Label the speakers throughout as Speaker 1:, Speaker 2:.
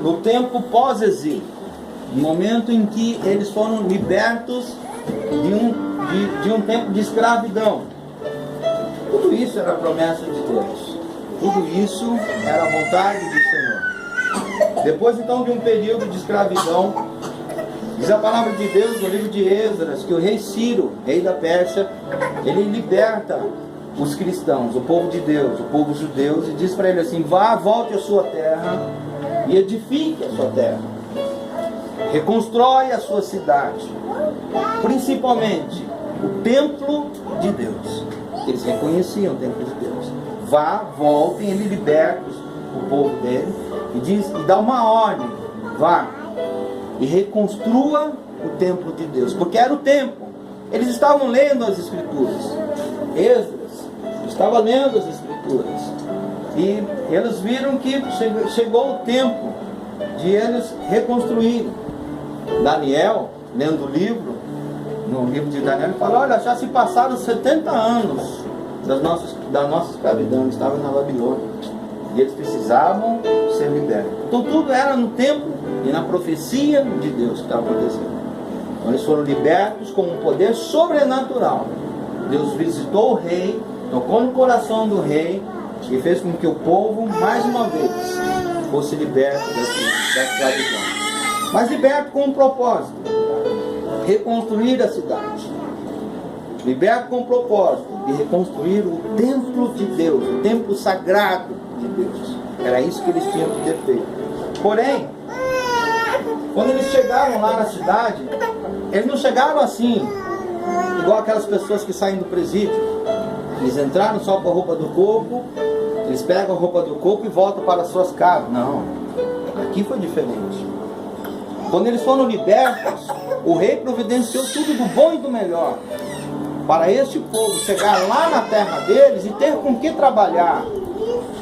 Speaker 1: no tempo pós-exílio, no momento em que eles foram libertos de um tempo de escravidão. Tudo isso era a promessa de Deus. Tudo isso era a vontade do Senhor. Depois então de um período de escravidão, diz a palavra de Deus no livro de Esdras que o rei Ciro, rei da Pérsia, ele liberta os cristãos, o povo de Deus, o povo judeu, e diz para ele assim: vá, volte à sua terra e edifique a sua terra, reconstrói a sua cidade, principalmente o templo de Deus. Eles reconheciam o templo de Deus. Vá, voltem, ele liberta o povo dele e diz, e dá uma ordem: vá e reconstrua o templo de Deus, porque era o templo. Eles estavam lendo as escrituras. Esdras estava lendo as escrituras e eles viram que chegou o tempo de eles reconstruírem. Daniel, lendo o livro, no livro de Daniel, ele fala: olha, já se passaram 70 anos da nossa escravidão, estavam na Babilônia e eles precisavam ser libertos. Então tudo era no tempo e na profecia de Deus que estava acontecendo. Então eles foram libertos com um poder sobrenatural. Deus visitou o rei, tocou no coração do rei e fez com que o povo, mais uma vez, fosse liberto da escravidão. Mas liberto com um propósito: reconstruir a cidade. Liberto com o propósito de reconstruir o templo de Deus, o templo sagrado de Deus. Era isso que eles tinham que ter feito. Porém, quando eles chegaram lá na cidade, eles não chegaram assim, igual aquelas pessoas que saem do presídio. Eles entraram só com a roupa do corpo, eles pegam a roupa do corpo e voltam para as suas casas. Não, aqui foi diferente. Quando eles foram libertos, o rei providenciou tudo do bom e do melhor para este povo chegar lá na terra deles e ter com que trabalhar,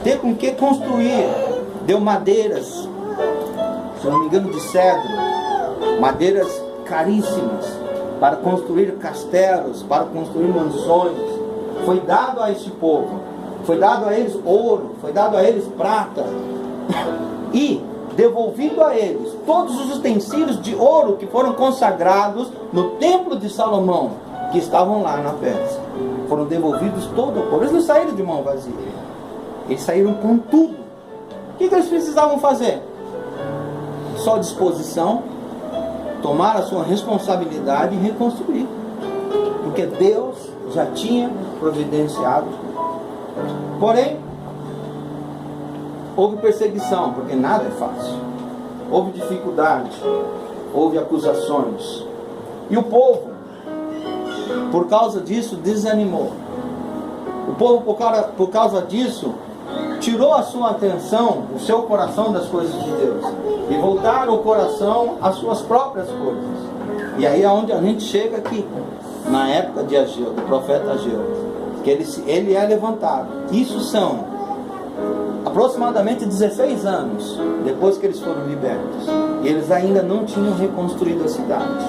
Speaker 1: ter com que construir. Deu madeiras, se não me engano, de cedro, madeiras caríssimas, para construir castelos, para construir mansões. Foi dado a este povo, foi dado a eles ouro, foi dado a eles prata, e devolvido a eles todos os utensílios de ouro que foram consagrados no templo de Salomão, que estavam lá na Pérsia. Foram devolvidos todo o povo. Eles não saíram de mão vazia, eles saíram com tudo. O que eles precisavam fazer? Só disposição, tomar a sua responsabilidade e reconstruir, porque Deus já tinha providenciado. Porém, houve perseguição, porque nada é fácil. Houve dificuldade, houve acusações. E o povo, por causa disso, desanimou. O povo, por causa disso, tirou a sua atenção, o seu coração das coisas de Deus, e voltaram o coração às suas próprias coisas. E aí é onde a gente chega aqui, na época de Ageu, do profeta Ageu, que ele é levantado. Isso são aproximadamente 16 anos depois que eles foram libertos, e eles ainda não tinham reconstruído a cidade,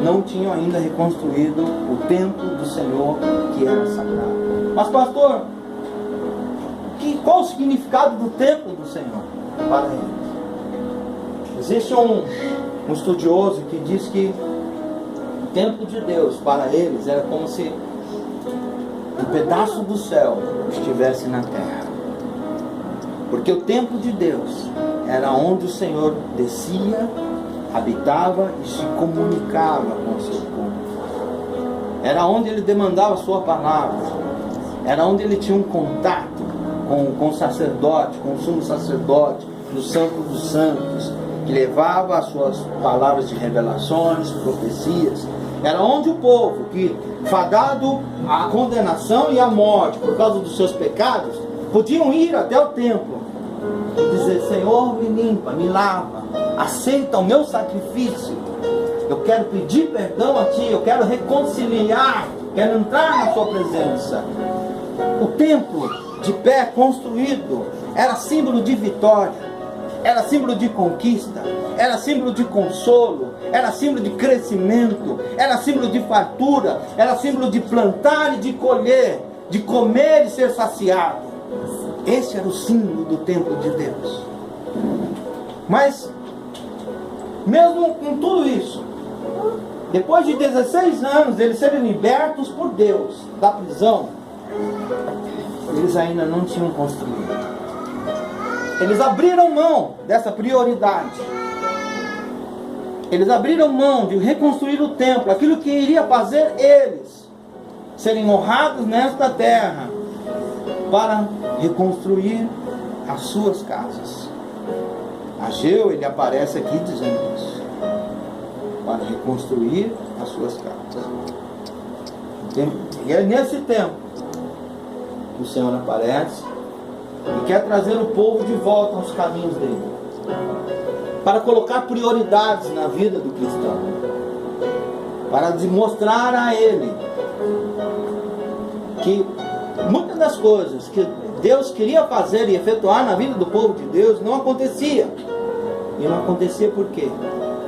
Speaker 1: não tinham ainda reconstruído o templo do Senhor, que era sagrado. Mas pastor, qual o significado do templo do Senhor para eles? Existe um estudioso que diz que o templo de Deus para eles era como se um pedaço do céu estivesse na terra. Porque o templo de Deus era onde o Senhor descia, habitava e se comunicava com o seu povo. Era onde ele demandava a sua palavra. Era onde ele tinha um contato com o sacerdote, com o sumo sacerdote, no Santo dos Santos, que levava as suas palavras de revelações, profecias. Era onde o povo, que fadado à condenação e à morte por causa dos seus pecados, podiam ir até o templo e dizer: Senhor, me limpa, me lava, aceita o meu sacrifício, eu quero pedir perdão a Ti, eu quero reconciliar, quero entrar na Sua presença. O templo de pé construído era símbolo de vitória, era símbolo de conquista, era símbolo de consolo, era símbolo de crescimento, era símbolo de fartura, era símbolo de plantar e de colher, de comer e ser saciado. Esse era o símbolo do templo de Deus. Mas, mesmo com tudo isso, depois de 16 anos eles serem libertos por Deus da prisão, eles ainda não tinham construído. Eles abriram mão dessa prioridade. Eles abriram mão de reconstruir o templo, aquilo que iria fazer eles serem honrados nesta terra, para reconstruir as suas casas. Ageu, ele aparece aqui dizendo isso, para reconstruir as suas casas. E é nesse tempo que o Senhor aparece e quer trazer o povo de volta aos caminhos dele, para colocar prioridades na vida do cristão, para demonstrar a ele que muitas das coisas que Deus queria fazer e efetuar na vida do povo de Deus não acontecia. E não acontecia por quê?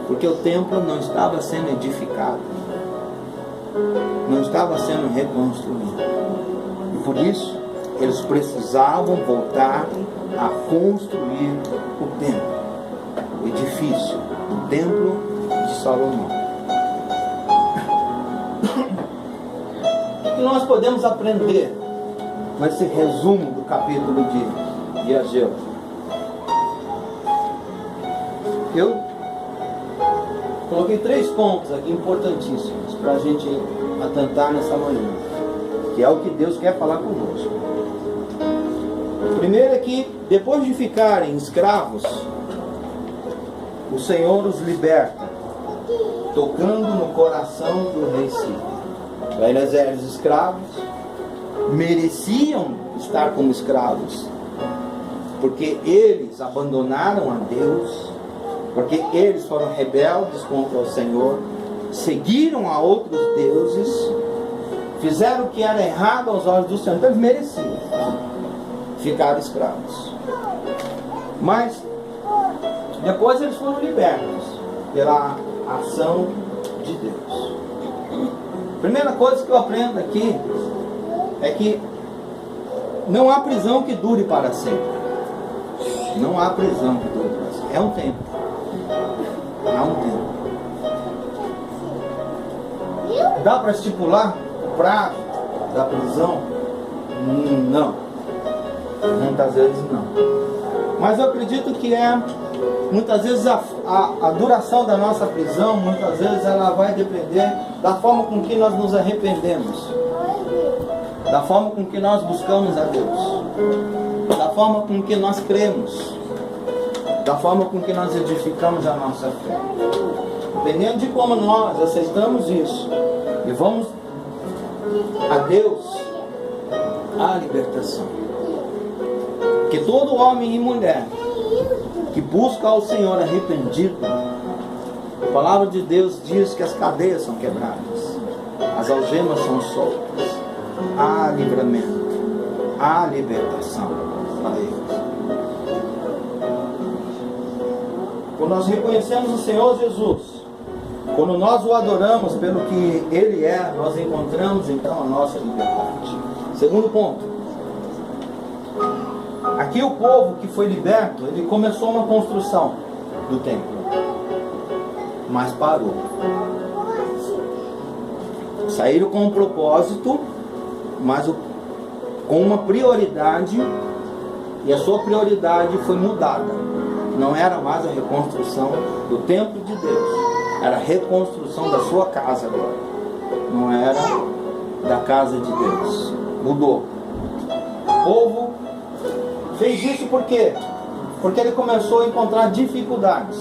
Speaker 1: Porque o templo não estava sendo edificado, não estava sendo reconstruído. E por isso eles precisavam voltar a construir o templo, o edifício, o templo de Salomão. O que nós podemos aprender com esse resumo do capítulo de Ageu? Eu coloquei 3 pontos aqui importantíssimos para a gente atentar nessa manhã, que é o que Deus quer falar conosco. O primeiro é que, depois de ficarem escravos, o Senhor os liberta, tocando no coração do rei Ciro. Eles eram escravos, mereciam estar como escravos, porque eles abandonaram a Deus, porque eles foram rebeldes contra o Senhor, seguiram a outros deuses, fizeram o que era errado aos olhos do Senhor. Então eles mereciam ficar escravos. Mas depois eles foram libertos pela ação de Deus. A primeira coisa que eu aprendo aqui é que não há prisão que dure para sempre. Não há prisão que dure para sempre. É um tempo. Há um tempo. Dá para estipular o prazo da prisão? Não. Muitas vezes não. Mas eu acredito que muitas vezes a duração da nossa prisão, muitas vezes ela vai depender da forma com que nós nos arrependemos, da forma com que nós buscamos a Deus, da forma com que nós cremos, da forma com que nós edificamos a nossa fé. Dependendo de como nós aceitamos isso e vamos a Deus, a libertação. Que todo homem e mulher que busca ao Senhor arrependido, a palavra de Deus diz que as cadeias são quebradas, as algemas são soltas, há livramento, há libertação para eles. Quando nós reconhecemos o Senhor Jesus, quando nós o adoramos pelo que Ele é, nós encontramos então a nossa liberdade. Segundo ponto, aqui o povo que foi liberto, ele começou uma construção do templo, mas parou. Saíram com um propósito, mas com uma prioridade, e a sua prioridade foi mudada. Não era mais a reconstrução do templo de Deus, era a reconstrução da sua casa agora. Não era da casa de Deus. Mudou. O povo fez isso por quê? Porque ele começou a encontrar dificuldades.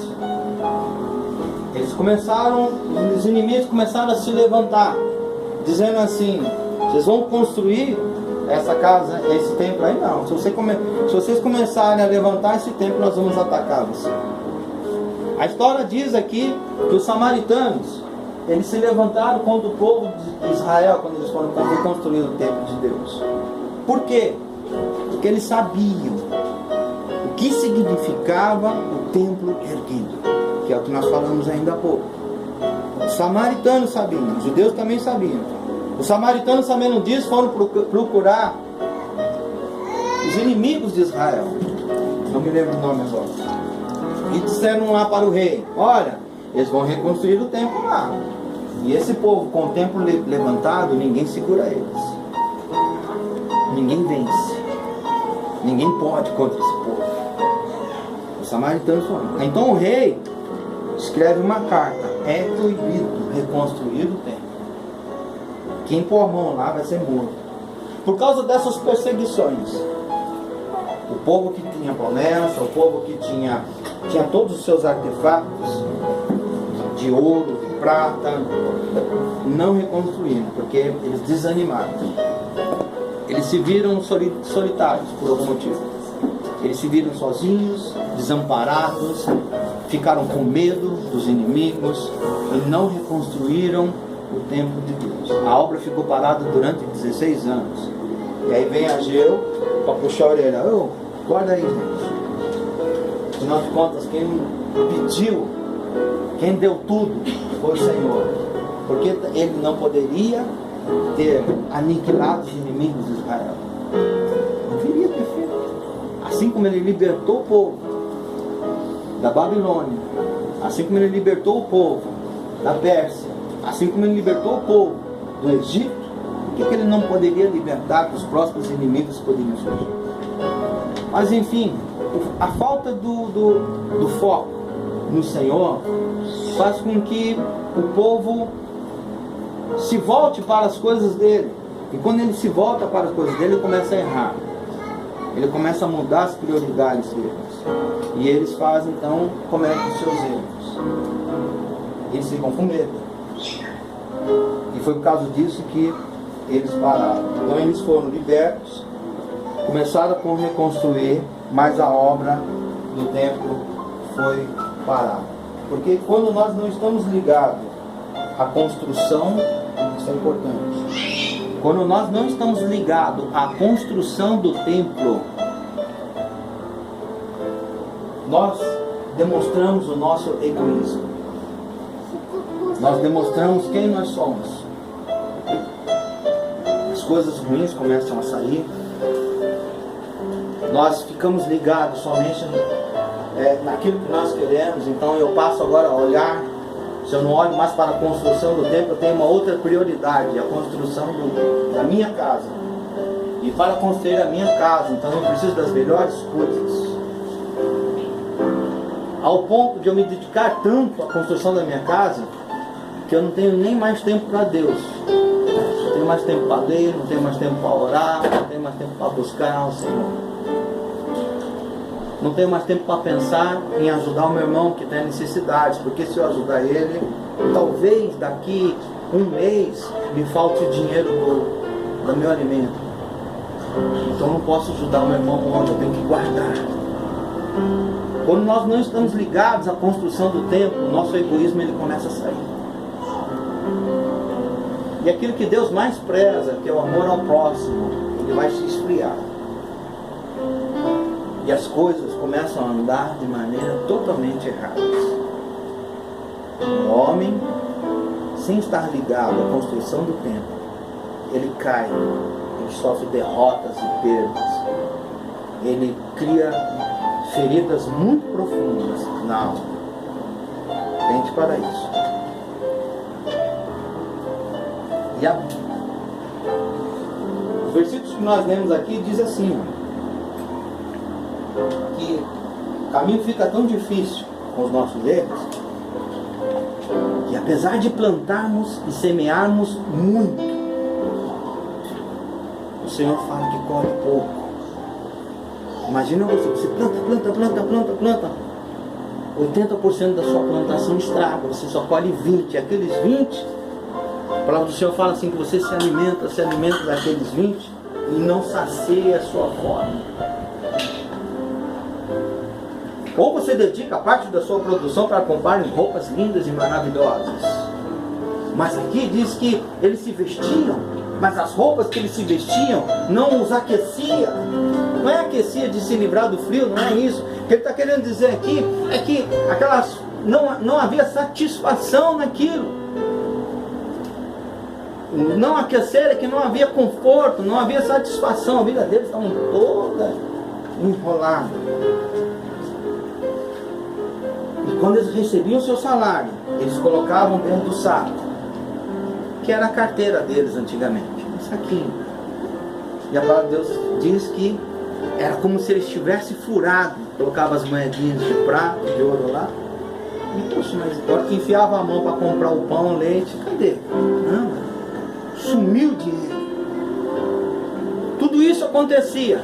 Speaker 1: Os inimigos começaram a se levantar, dizendo assim: vocês vão construir essa casa, esse templo aí? Não. Se vocês começarem a levantar esse templo, nós vamos atacá-los. A história diz aqui que os samaritanos, eles se levantaram contra o povo de Israel quando eles foram reconstruir o templo de Deus. Por quê? Porque eles sabiam o que significava o templo erguido, que é o que nós falamos ainda há pouco. Os samaritanos sabiam, os judeus também sabiam. Os samaritanos, sabendo disso, foram procurar os inimigos de Israel. Não me lembro o nome agora. E disseram lá para o rei: olha, eles vão reconstruir o templo lá. E esse povo com o templo levantado, ninguém segura eles. Ninguém vence. Ninguém pode contra esse povo. Os samaritanos falaram. Então o rei escreve uma carta: é proibido reconstruir o templo. Quem pôr a mão lá vai ser morto. Por causa dessas perseguições, o povo que tinha promessa, o povo que tinha todos os seus artefatos de ouro, de prata, não reconstruíram, porque eles desanimaram. Eles se viram solitários por algum motivo. Eles se viram sozinhos, desamparados, ficaram com medo dos inimigos e não reconstruíram o templo de Deus. A obra ficou parada durante 16 anos. E aí vem Ageu para puxar a orelha: ô, guarda aí, gente. Afinal de contas, quem pediu, quem deu tudo foi o Senhor. Porque ele não poderia ter aniquilado os inimigos de Israel. Não queria ter feito. Assim como ele libertou o povo da Babilônia, assim como ele libertou o povo da Pérsia, assim como ele libertou o povo do Egito, por que ele não poderia libertar os próximos inimigos que poderiam surgir? Mas enfim, a falta do foco no Senhor faz com que o povo se volte para as coisas dele. E quando ele se volta para as coisas dele, ele começa a errar. Ele começa a mudar as prioridades deles. E eles fazem, então, cometem os seus erros. Eles ficam com medo. E foi por causa disso que eles pararam. Então eles foram libertos, começaram a reconstruir, mas a obra do templo foi parada. Porque quando nós não estamos ligados à construção, isso é importante. Quando nós não estamos ligados à construção do templo, nós demonstramos o nosso egoísmo. Nós demonstramos quem nós somos. As coisas ruins começam a sair. Nós ficamos ligados somente naquilo que nós queremos. Então eu passo agora a olhar. Se eu não olho mais para a construção do templo, eu tenho uma outra prioridade: a construção da minha casa. E para construir a minha casa, então eu preciso das melhores coisas. Ao ponto de eu me dedicar tanto à construção da minha casa, que eu não tenho nem mais tempo para Deus. Não tenho mais tempo para ler, não tenho mais tempo para orar, não tenho mais tempo para buscar o Senhor. Não tenho mais tempo para pensar em ajudar o meu irmão que tem necessidades, porque se eu ajudar ele, talvez daqui um mês me falte o dinheiro do meu alimento. Então eu não posso ajudar o meu irmão onde eu tenho que guardar. Quando nós não estamos ligados à construção do templo, o nosso egoísmo ele começa a sair. E aquilo que Deus mais preza, que é o amor ao próximo, ele vai se esfriar. E as coisas começam a andar de maneira totalmente errada. O homem, sem estar ligado à construção do templo, ele cai, ele sofre derrotas e perdas. Ele cria feridas muito profundas na alma. Tente para isso. E os versículos que nós lemos aqui diz assim, que o caminho fica tão difícil com os nossos erros, que apesar de plantarmos e semearmos muito, o Senhor fala que colhe pouco. Imagina você planta, 80% da sua plantação estraga, você só colhe 20%, aqueles 20%, a palavra do Senhor fala assim, que você se alimenta daqueles 20% e não sacia a sua fome. Ou você dedica parte da sua produção para comprar roupas lindas e maravilhosas. Mas aqui diz que eles se vestiam, mas as roupas que eles se vestiam não os aquecia. Não é aquecia de se livrar do frio, não é isso. O que ele está querendo dizer aqui é que não havia satisfação naquilo. Não aquecer é que não havia conforto, não havia satisfação. A vida deles estava toda enrolada. E quando eles recebiam o seu salário, eles colocavam dentro do saco, que era a carteira deles antigamente, um saquinho. E a palavra de Deus diz que era como se ele estivesse furado. Colocava as moedinhas de prata, de ouro lá. E poxa, mas agora que enfiava a mão para comprar o pão, o leite, cadê? Não, sumiu o dinheiro. Tudo isso acontecia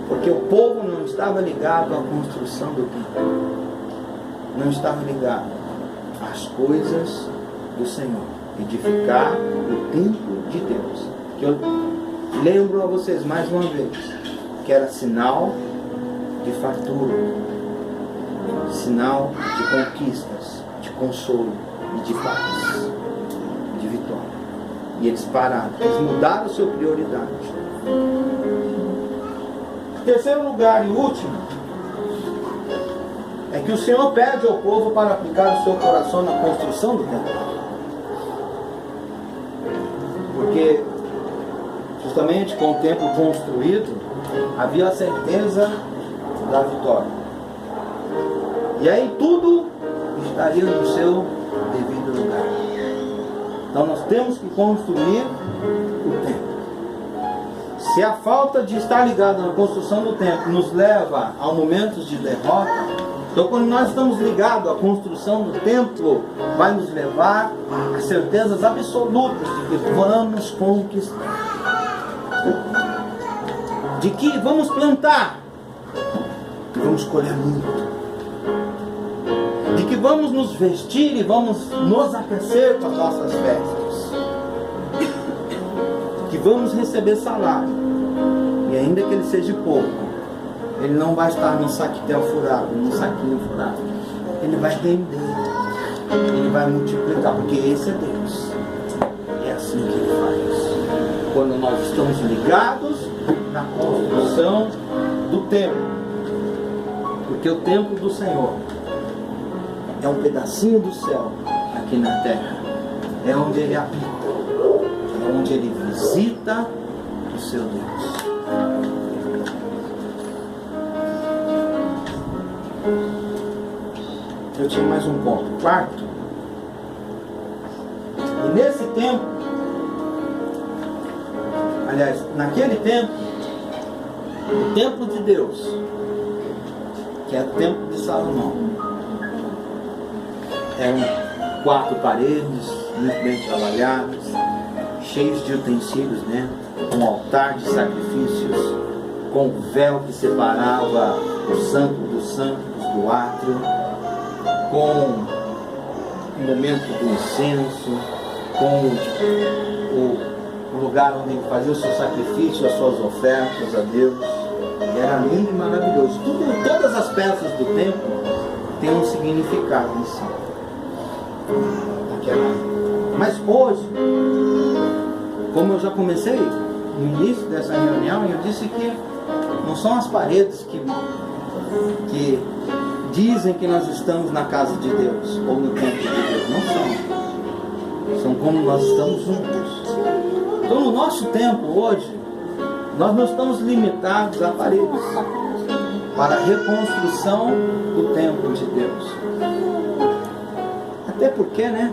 Speaker 1: porque o povo não estava ligado à construção do templo. Não estava ligado às coisas do Senhor. Edificar o templo de Deus. Que eu lembro a vocês mais uma vez, que era sinal de fartura, sinal de conquistas, de consolo e de paz, de vitória. E eles pararam, eles mudaram sua prioridade. Terceiro lugar e último, é que o Senhor pede ao povo para aplicar o seu coração na construção do templo. Porque justamente com o templo construído, havia a certeza da vitória. E aí tudo estaria no seu devido lugar. Então nós temos que construir o templo. Se a falta de estar ligado na construção do templo nos leva a momentos de derrota, então quando nós estamos ligados à construção do templo, vai nos levar a certezas absolutas de que vamos conquistar. De que vamos plantar, que vamos colher muito. De que vamos nos vestir e vamos nos aquecer com as nossas vestes. Que vamos receber salário. E ainda que ele seja pouco, ele não vai estar num saquetel furado, num saquinho furado. Ele vai render. Ele vai multiplicar, porque esse é Deus. É assim que ele faz. Quando nós estamos ligados na construção do templo. Porque o templo do Senhor é um pedacinho do céu aqui na terra. É onde ele habita. É onde ele visita o seu Deus. Eu tinha mais um ponto. Quarto. E nesse tempo, aliás, naquele tempo, o templo de Deus, que é o templo de Salomão, eram 4 paredes, muito bem trabalhadas, cheios de utensílios dentro, com altar de sacrifícios, com o véu que separava o santo dos santos do átrio, com o momento do incenso, com o lugar onde ele fazia o seu sacrifício, as suas ofertas a Deus. E era lindo e maravilhoso. Todas as peças do templo têm um significado em si. Mas hoje, como eu já comecei no início dessa reunião, eu disse que não são as paredes que dizem que nós estamos na casa de Deus ou no templo de Deus. Não são. São como nós estamos juntos. Então no nosso tempo hoje, nós não estamos limitados a paredes para a reconstrução do templo de Deus. Até porque, né?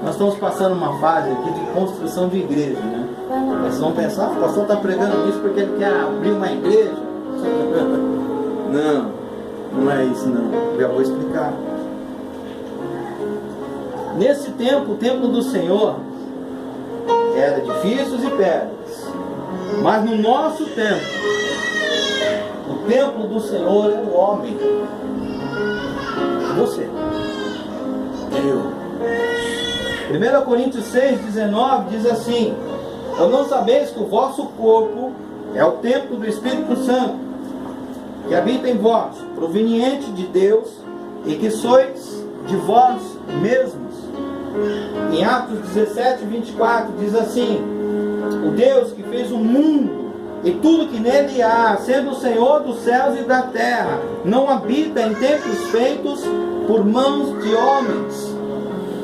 Speaker 1: Nós estamos passando uma fase aqui de construção de igreja, né? Vocês vão pensar, o pastor está pregando isso porque ele quer abrir uma igreja? Não é isso não. Já vou explicar. Nesse tempo, o templo do Senhor era edifícios e pedras. Mas no nosso tempo, o templo do Senhor é o homem. Você. Eu. 1 Coríntios 6,19 diz assim: eu não sabeis que o vosso corpo é o templo do Espírito Santo, que habita em vós, proveniente de Deus, e que sois de vós mesmos. Em Atos 17:24 diz assim: o Deus que fez o mundo e tudo que nele há, sendo o Senhor dos céus e da terra, não habita em templos feitos por mãos de homens.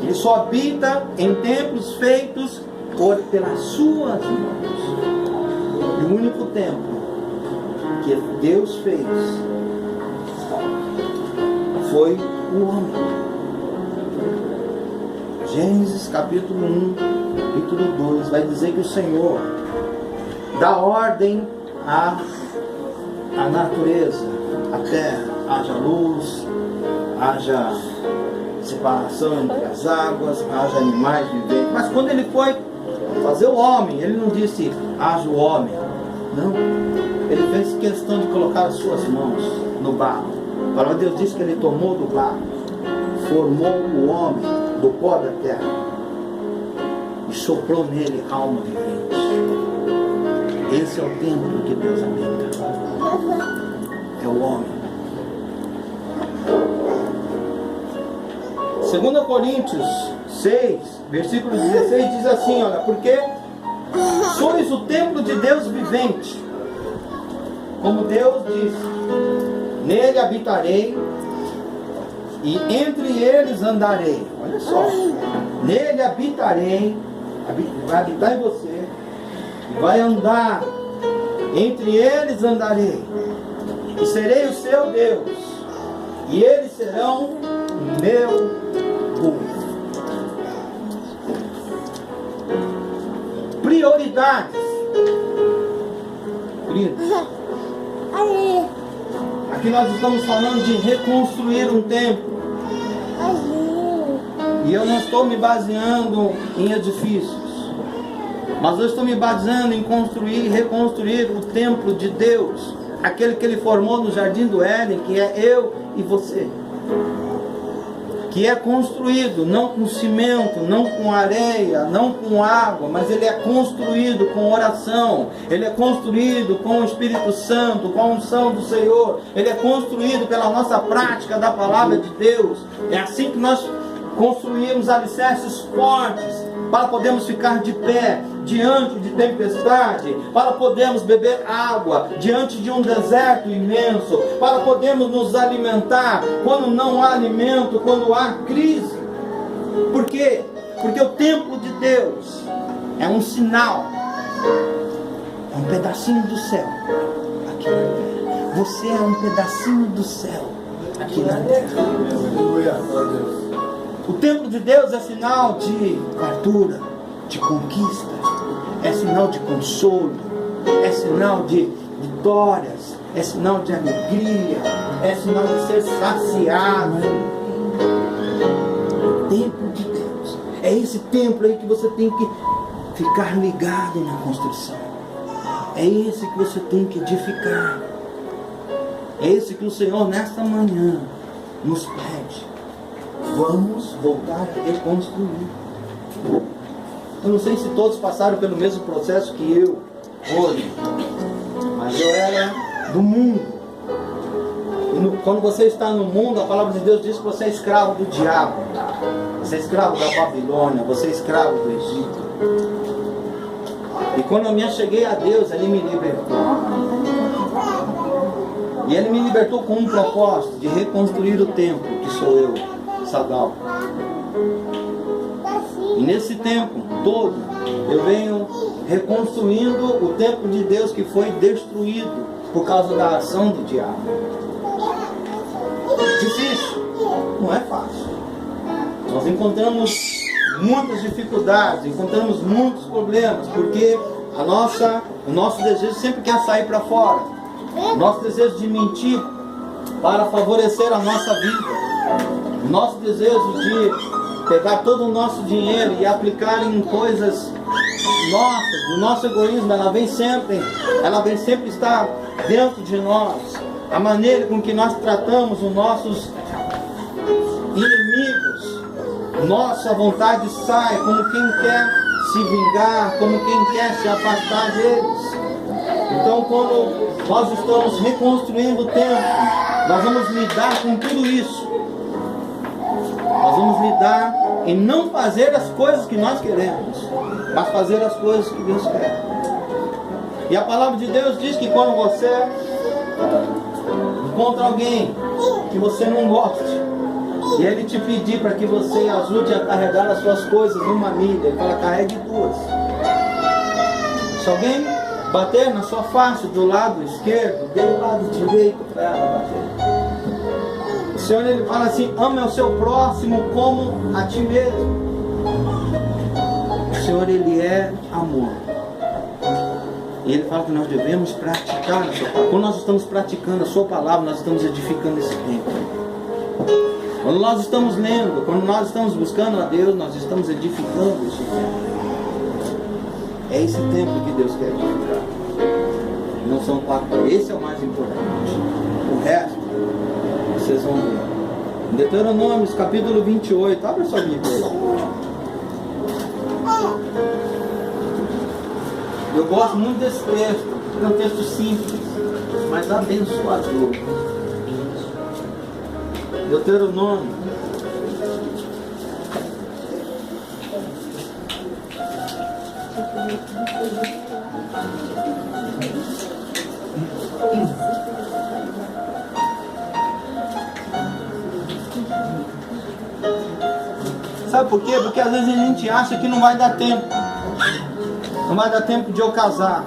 Speaker 1: Ele só habita em templos feitos pelas suas mãos. E o único templo que Deus fez foi o homem. Gênesis capítulo 1, capítulo 2, vai dizer que o Senhor dá ordem à natureza, à terra, haja luz, haja separação entre as águas, haja animais viventes. Mas quando ele foi fazer o homem, ele não disse, haja o homem. Não, ele fez questão de colocar as suas mãos no barro. A palavra de Deus diz que ele tomou do barro, formou o homem do pó da terra e soprou nele alma vivente. Esse é o templo que Deus habita. É o homem. 2 Coríntios 6, versículo 16 diz assim, olha, porque sois o templo de Deus vivente, como Deus disse, nele habitarei e entre eles andarei. Olha só, nele habitarei, vai habitar em você, vai andar, entre eles andarei, e serei o seu Deus, e eles serão o meu povo. Prioridades. Queridos, aqui nós estamos falando de reconstruir um templo. E eu não estou me baseando em edifícios, mas eu estou me baseando em construir e reconstruir o templo de Deus, aquele que Ele formou no Jardim do Éden, que é eu e você, que é construído não com cimento, não com areia, não com água, mas ele é construído com oração, ele é construído com o Espírito Santo, com a unção do Senhor, ele é construído pela nossa prática da palavra de Deus. É assim que nós construímos alicerces fortes para podermos ficar de pé diante de tempestade, para podermos beber água diante de um deserto imenso, para podermos nos alimentar quando não há alimento, quando há crise. Por quê? Porque o templo de Deus é um sinal, é um pedacinho do céu aqui na terra. Você é um pedacinho do céu aqui na terra. O templo de Deus é sinal de fartura, de conquista, é sinal de consolo, é sinal de vitórias, é sinal de alegria, é sinal de ser saciado. O templo de Deus é esse templo aí que você tem que ficar ligado na construção, é esse que você tem que edificar, é esse que o Senhor nesta manhã nos pede. Vamos voltar a reconstruir. Eu não sei se todos passaram pelo mesmo processo que eu hoje, mas eu era do mundo. E quando você está no mundo, a palavra de Deus diz que você é escravo do diabo, você é escravo da Babilônia, você é escravo do Egito. E quando eu me acheguei a Deus, Ele me libertou. E Ele me libertou com um propósito de reconstruir o templo, que sou eu, Sadal. E nesse tempo todo, eu venho reconstruindo o templo de Deus que foi destruído por causa da ação do diabo. Difícil, não é fácil. Nós encontramos muitas dificuldades, encontramos muitos problemas, porque o nosso desejo sempre quer sair para fora. O nosso desejo de mentir para favorecer a nossa vida. O nosso desejo de pegar todo o nosso dinheiro e aplicar em coisas nossas, do nosso egoísmo, ela vem sempre estar dentro de nós. A maneira com que nós tratamos os nossos inimigos, nossa vontade sai como quem quer se vingar, como quem quer se afastar deles. Então, quando nós estamos reconstruindo o templo, nós vamos lidar com tudo isso. Nós vamos lidar em não fazer as coisas que nós queremos, mas fazer as coisas que Deus quer. E a palavra de Deus diz que quando você encontra alguém que você não goste, e ele te pedir para que você ajude a carregar as suas coisas numa milha, ele fala, carregue 2. Se alguém bater na sua face do lado esquerdo, dê o lado direito para ela bater. Senhor, Ele fala assim: ame ao seu próximo como a ti mesmo. O Senhor, Ele é amor. E Ele fala que nós devemos praticar a sua palavra. Quando nós estamos praticando a sua palavra, nós estamos edificando esse templo. Quando nós estamos lendo, quando nós estamos buscando a Deus, nós estamos edificando esse templo. É esse templo que Deus quer edificar. Não são quatro. Esse é o mais importante. O resto, vocês vão ver. Em Deuteronômio, capítulo 28. Abre sua Bíblia aí. Eu gosto muito desse texto. É um texto simples, mas abençoador. Deuteronômio. Sabe por quê? Porque às vezes a gente acha que não vai dar tempo. Não vai dar tempo de eu casar.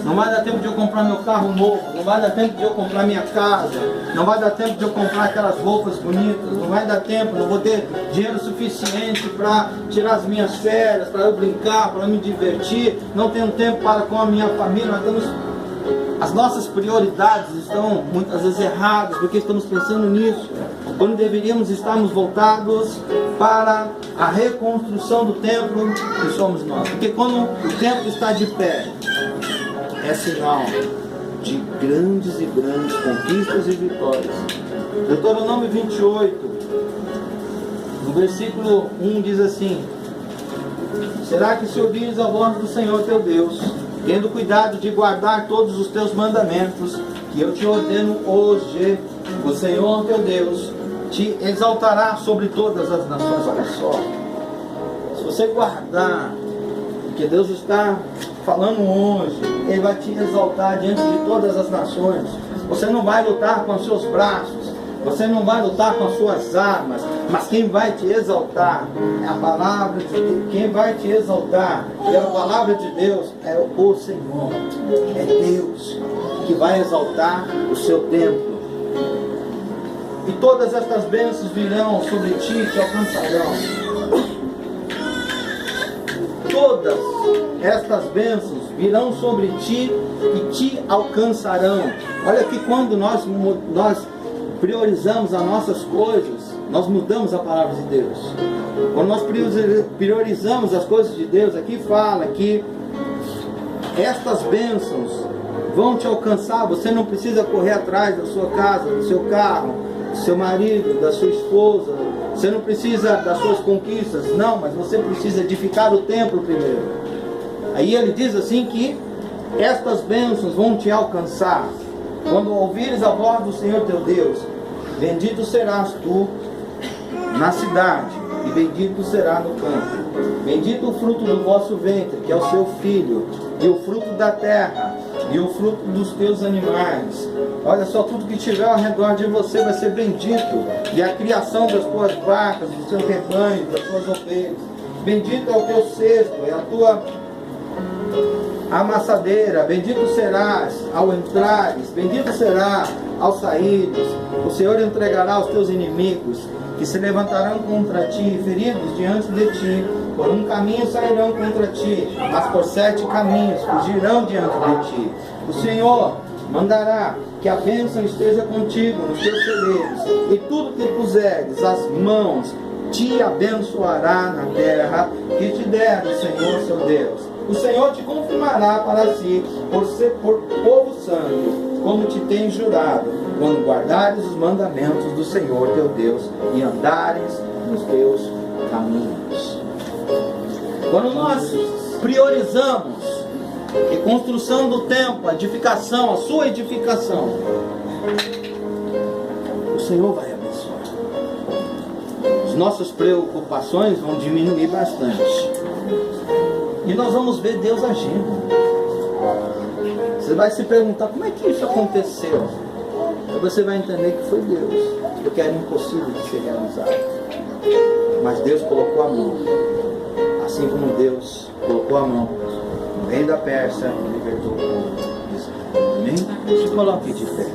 Speaker 1: Não vai dar tempo de eu comprar meu carro novo. Não vai dar tempo de eu comprar minha casa. Não vai dar tempo de eu comprar aquelas roupas bonitas. Não vai dar tempo, não vou ter dinheiro suficiente para tirar as minhas férias, para eu brincar, para eu me divertir. Não tenho tempo para com a minha família. Nós estamos... As nossas prioridades estão muitas vezes erradas, porque estamos pensando nisso, quando deveríamos estarmos voltados para a reconstrução do templo que somos nós. Porque quando o templo está de pé, é sinal de grandes e grandes conquistas e vitórias. Deuteronômio 28, no versículo 1 diz assim: será que se ouvires a voz do Senhor teu Deus, tendo cuidado de guardar todos os teus mandamentos, que eu te ordeno hoje, o Senhor teu Deus te exaltará sobre todas as nações. Olha só, se você guardar o que Deus está falando hoje, Ele vai te exaltar diante de todas as nações. Você não vai lutar com os seus braços, você não vai lutar com as suas armas, mas quem vai te exaltar é a palavra de Deus. Quem vai te exaltar pela palavra de Deus é o Senhor. É Deus que vai exaltar o seu templo. E todas estas bênçãos virão sobre ti e te alcançarão. Todas estas bênçãos virão sobre ti e te alcançarão. Olha que quando nós priorizamos as nossas coisas, nós mudamos a palavra de Deus. Quando nós priorizamos as coisas de Deus, aqui fala que estas bênçãos vão te alcançar. Você não precisa correr atrás da sua casa, do seu carro, do seu marido, da sua esposa. Você não precisa das suas conquistas, não, mas você precisa edificar o templo primeiro. Aí ele diz assim que estas bênçãos vão te alcançar. Quando ouvires a voz do Senhor teu Deus, bendito serás tu na cidade, e bendito será no campo. Bendito o fruto do vosso ventre, que é o seu filho, e o fruto da terra, e o fruto dos teus animais. Olha só, tudo que tiver ao redor de você vai ser bendito. E a criação das tuas vacas, dos teus rebanhos, das tuas ovelhas. Bendito é o teu cesto, é a tua amassadeira. Bendito serás ao entrares, bendito será ao saíres. O Senhor entregará os teus inimigos, que se levantarão contra ti, feridos diante de ti. Por um caminho sairão contra ti, mas por 7 caminhos fugirão diante de ti. O Senhor mandará que a bênção esteja contigo nos teus celeiros, e tudo que puseres as mãos te abençoará na terra que te der o Senhor seu Deus. O Senhor te confirmará para si por ser povo santo, como te tem jurado, quando guardares os mandamentos do Senhor teu Deus e andares nos teus caminhos. Quando nós priorizamos a construção do templo, a edificação, a sua edificação, o Senhor vai abençoar. As nossas preocupações vão diminuir bastante. E nós vamos ver Deus agindo. Você vai se perguntar, como é que isso aconteceu? Aí você vai entender que foi Deus, porque era impossível de ser realizado. Mas Deus colocou a mão. Assim como Deus colocou a mão no rei da Pérsia e libertou o povo de Israel. Amém? Se coloque de pé.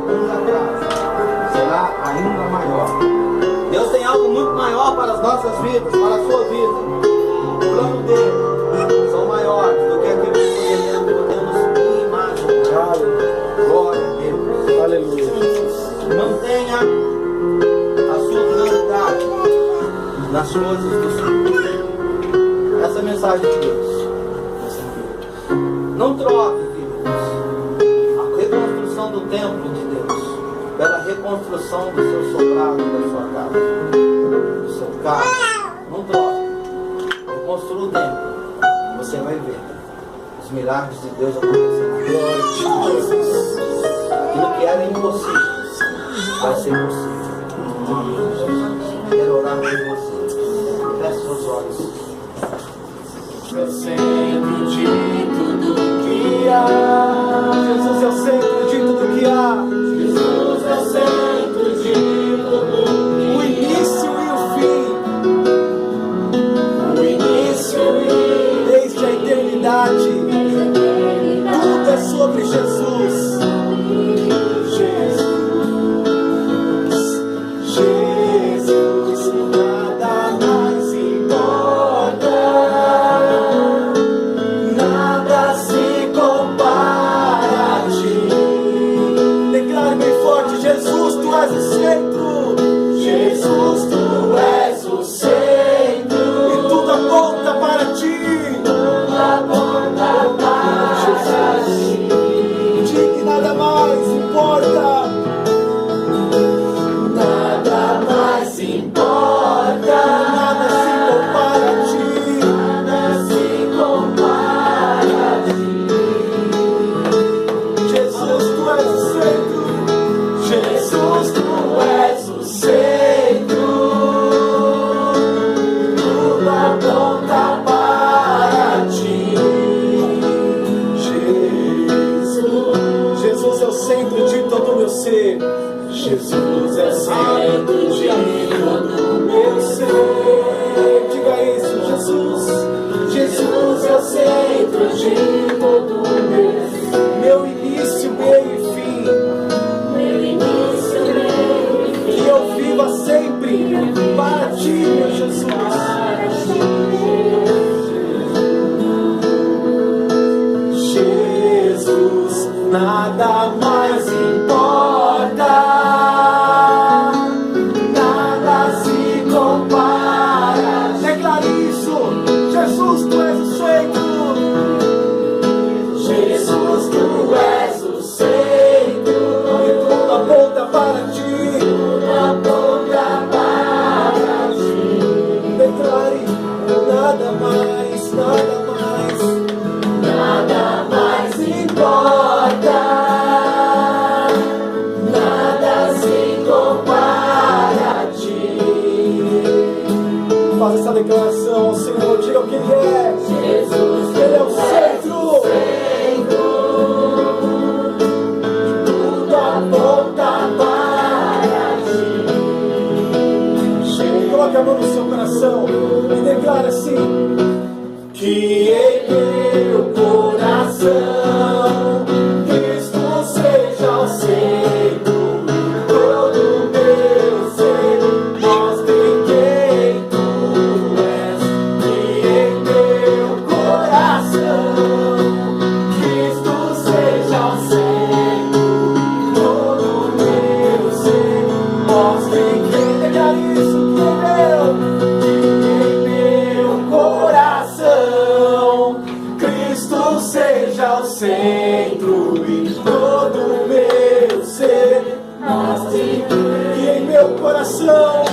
Speaker 1: anos atrás, será ainda maior. Deus tem algo muito maior para as nossas vidas, para a sua vida. O plano dele são maiores do que aquilo que podemos imaginar. Glória a Deus. Aleluia. Mantenha a sua prioridade nas coisas do Senhor. Essa é a mensagem de Deus. Não troque, queridos, a reconstrução do templo de Deus pela reconstrução do seu sobrado, da sua casa, do seu carro. Não troque. Reconstrua o templo. Você vai ver os milagres de Deus acontecendo. Glória a Deus. Aquilo que era impossível vai ser possível. Quero orar por você. Feche seus olhos.
Speaker 2: É o centro de tudo que há. Jesus é o centro de tudo que há. Jesus é o centro de tudo que há. O início e o fim. O início e desde a eternidade. Tudo é sobre Jesus. Jesus, nada mais importa. Nada se compara a ti. Declare bem forte: Jesus, tu és o centro. Jesus, tu és o centro. E tudo aponta para ti. Tudo aponta para ti. Diga que nada mais importa. Nada mais importa. Nada se compara a ti. Nada se compara a ti. Jesus, tu és o centro. Jesus, tu és o centro. Tudo aponta para ti. Jesus é o centro de todo o meu ser. Jesus é o centro de todo o meu ser. Diga isso, Jesus. Jesus é o centro de todo o meu ser. Meu início, meio e fim. Meu início, meio e fim. Que eu viva sempre para ti, meu Jesus. Jesus, nada mais importa. Nada se compara. Declare isso. Jesus, tu és o centro. Jesus, tu és o centro. E tudo aponta para ti. Tudo aponta para ti. Declare: nada mais, nada mais. Nada mais importa. Nada se compara a ti. Faça essa declaração ao Senhor. Diga o que Ele é. Jesus, Ele é o centro. Tudo aponta para ti. Coloque a mão no seu coração e declare assim: que em meu coração Cristo seja o centro. Todo meu ser mostre quem tu és. Que em meu coração Cristo seja o centro. Todo meu ser mostre quem. Declare isso. Que em meu coração Cristo seja o centro e todo o meu ser mostre. Que em meu coração,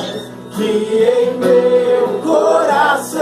Speaker 2: que em meu coração